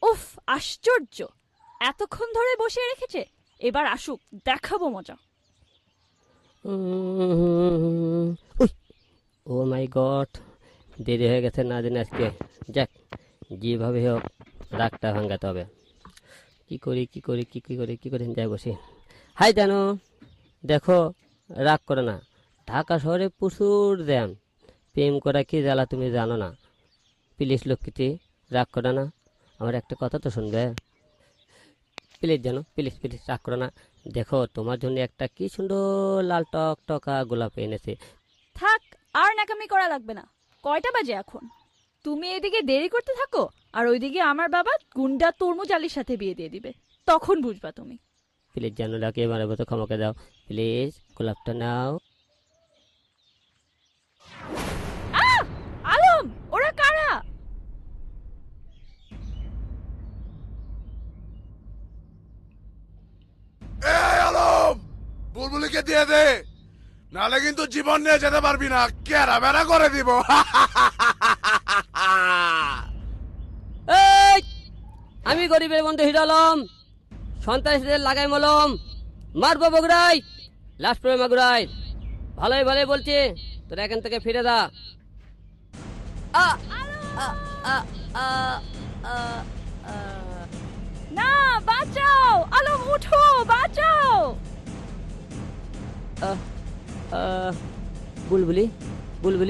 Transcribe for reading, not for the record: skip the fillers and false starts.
উফ, আশ্চর্য! এতক্ষণ ধরে বসিয়ে রেখেছে, এবার আসুক, দেখাবো মজা। ও মাই গড, দেরি হয়ে গেছে না দিন আজকে। যাক, যেভাবে হোক রাগটা ভাঙাতে হবে। কি করি যাই বসি। হাই জানো, দেখো, রাগ করে না। ঢাকা শহরে প্রচুর জ্যাম। প্রেম করা কি জ্বালা তুমি জানো না। প্লিজ লক্ষ্মীটি, রাগ করে না। আমার একটা কথা তো শুনবে। প্লিজ জানো, প্লিজ প্লিজ রাগ করো না। দেখো, তোমার জন্য একটা কি সুন্দর লাল টক টকা গোলাপ এনেছে। থাক, আর ন্যাকামি করা লাগবে না। কয়টা বাজে এখন? তুমি এদিকে দেরি করতে থাকো, আর ওইদিকে আমার বাবা গুন্ডা তরমুজ আলীর সাথে বিয়ে দিয়ে দিবে, তখন বুঝবা তুমি। প্লিজ জানো, রাখি এবারে মতো ক্ষমাকে দাও। প্লিজ গোলাপটা নাও। আহ! আলম, ওরা কারা? এই আলম, বুলবুলিকে দিয়ে দে, নাহলে কিন্তু জীবন নিয়ে যেতে পারবি না, কেরা বেড়া করে দিব। এই, আমি গরিবের বন্ধু হিরো আলম, সন্ত্রাসীদের লাগাই মলম, মারবো বগুড়াই, লাশ পড়ে মাগুরাই। ভালোই ভালোই বলছি, তোরা এখান থেকে ফিরে যা। আ, আ, আ, আ, আ, আ। না, বাঁচাও! আলম উঠো, বাঁচাও! আহ, আহ, বুলবুলি, বুলবুলি।